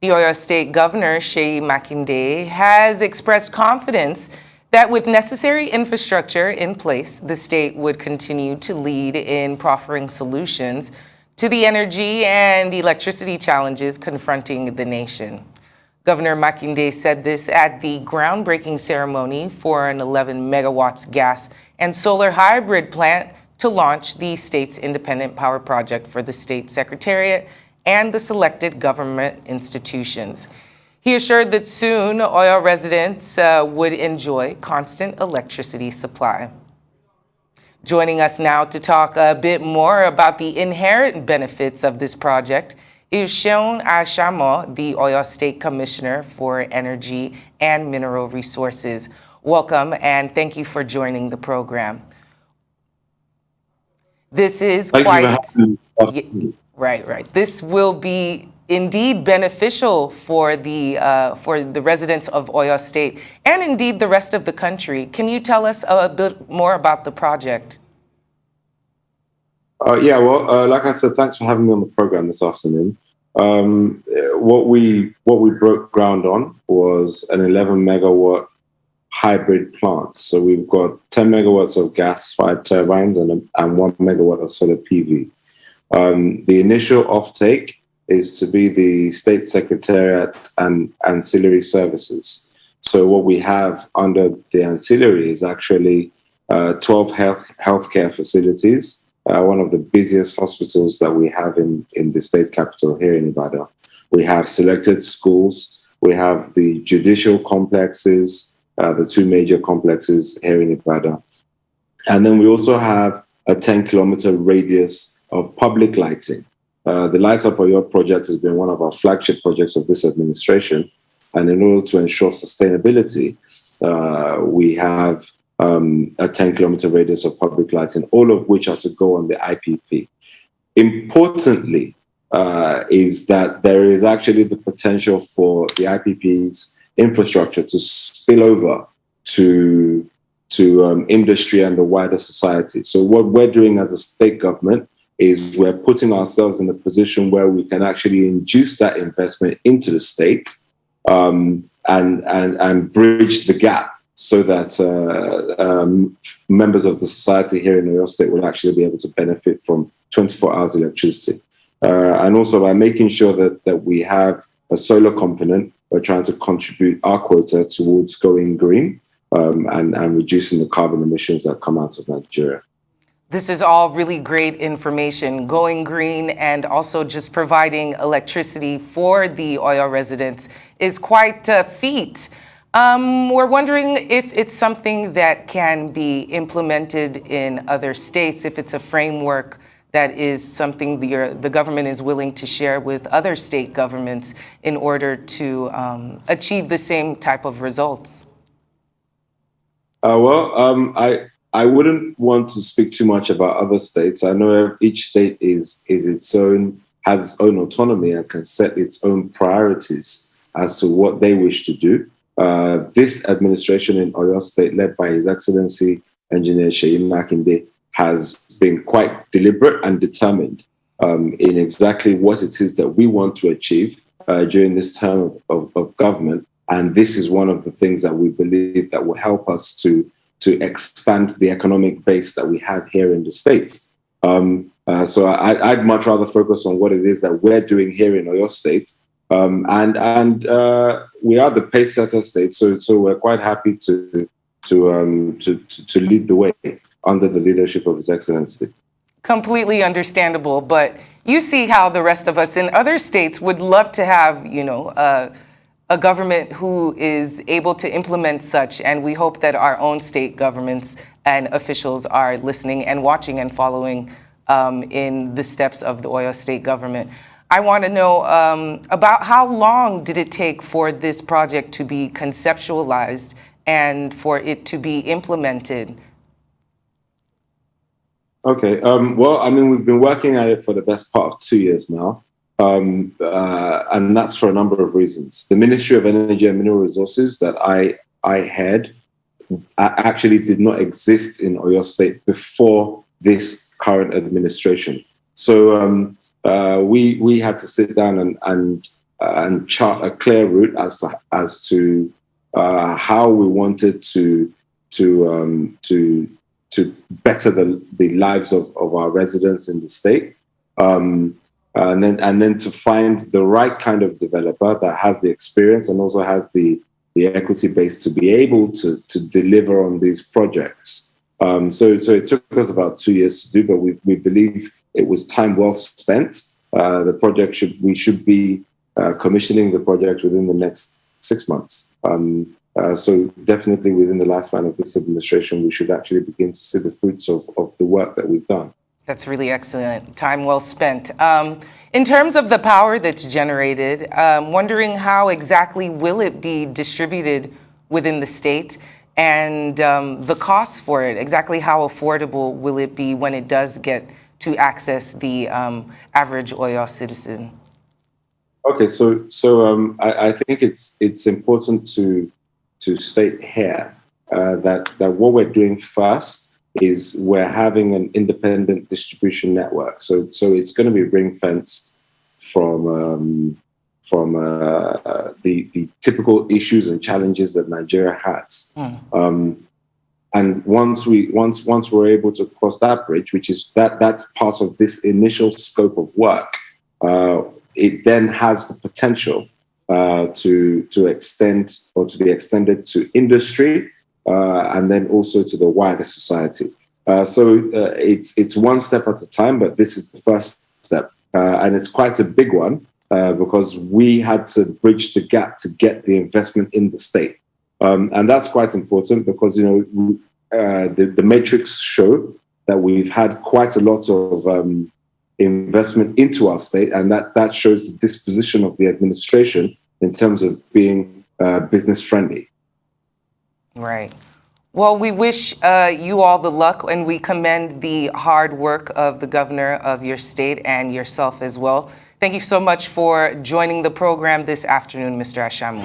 The Oyo State Governor, Seun Ashamu, has expressed confidence that with necessary infrastructure in place, the state would continue to lead in proffering solutions to the energy and electricity challenges confronting the nation. Governor Ashamu said this at the groundbreaking ceremony for an 11 megawatts gas and solar hybrid plant to launch the state's independent power project for the state secretariat and the selected government institutions. He assured that soon Oyo residents would enjoy constant electricity supply. Joining us now to talk a bit more about the inherent benefits of this project is Seun Ashamu, the Oyo State Commissioner for Energy and Mineral Resources. Welcome and thank you for joining the program. This is Right. This will be indeed beneficial for the residents of Oyo State and indeed the rest of the country. Can you tell us a bit more about the project? Like I said, thanks for having me on the program this afternoon. What we broke ground on was an 11 megawatt hybrid plant. So we've got 10 megawatts of gas-fired turbines and 1 megawatt of solar PV. The initial offtake is to be the state secretariat and ancillary services. So what we have under the ancillary is actually 12 healthcare facilities, one of the busiest hospitals that we have in the state capital here in Ibadan. We have selected schools. We have the judicial complexes, the two major complexes here in Ibadan. And then we also have a 10-kilometer radius of public lighting. The Light Up Oyo project has been one of our flagship projects of this administration. And in order to ensure sustainability, we have a 10-kilometer radius of public lighting, all of which are to go on the IPP. Importantly, is that there is actually the potential for the IPP's infrastructure to spill over to industry and the wider society. So what we're doing as a state government is we're putting ourselves in a position where we can actually induce that investment into the state and bridge the gap so that members of the society here in Oyo State will actually be able to benefit from 24 hours electricity. And also by making sure that we have a solar component, we're trying to contribute our quota towards going green and reducing the carbon emissions that come out of Nigeria. This is all really great information, going green and also just providing electricity for the Oyo residents is quite a feat. We're wondering if it's something that can be implemented in other states, if it's a framework that is something the government is willing to share with other state governments in order to achieve the same type of results. I wouldn't want to speak too much about other states. I know each state has its own autonomy and can set its own priorities as to what they wish to do. This administration in Oyo State, led by His Excellency Engineer Seun Ashamu, has been quite deliberate and determined in exactly what it is that we want to achieve during this term of government. And this is one of the things that we believe that will help us to expand the economic base that we have here in the States. So I'd much rather focus on what it is that we're doing here in Oyo State. And we are the pace setter state, so we're quite happy to lead the way under the leadership of His Excellency. Completely understandable, but you see how the rest of us in other states would love to have, a government who is able to implement such, and we hope that our own state governments and officials are listening and watching and following in the steps of the Oyo State government. I want to know about how long did it take for this project to be conceptualized and for it to be implemented? Okay, we've been working at it for the best part of 2 years now. And that's for a number of reasons. The Ministry of Energy and Mineral Resources that I head actually did not exist in Oyo State before this current administration. So we had to sit down and and chart a clear route as to how we wanted to better the lives of our residents in the state, and then to find the right kind of developer that has the experience and also has the equity base to be able to deliver on these projects. So it took us about 2 years to do, but we believe it was time well spent. We should be commissioning the project within the next 6 months. So definitely within the lifespan of this administration, we should actually begin to see the fruits of the work that we've done. That's really excellent. Time well spent. In terms of the power that's generated, wondering how exactly will it be distributed within the state, and the costs for it? Exactly how affordable will it be when it does get to access the average Oyo citizen? Okay, so I think it's important to state here that what we're doing first is we're having an independent distribution network. So it's going to be ring-fenced from the typical issues and challenges that Nigeria has. And once we're able to cross that bridge, which is that's part of this initial scope of work, it then has the potential to extend or to be extended to industry, and then also to the wider society. So it's one step at a time, but this is the first step. And it's quite a big one because we had to bridge the gap to get the investment in the state. And that's quite important because, the metrics show that we've had quite a lot of investment into our state, and that shows the disposition of the administration in terms of being business friendly. Right. Well, we wish you all the luck, and we commend the hard work of the governor of your state and yourself as well. Thank you so much for joining the program this afternoon, Mr. Ashamu.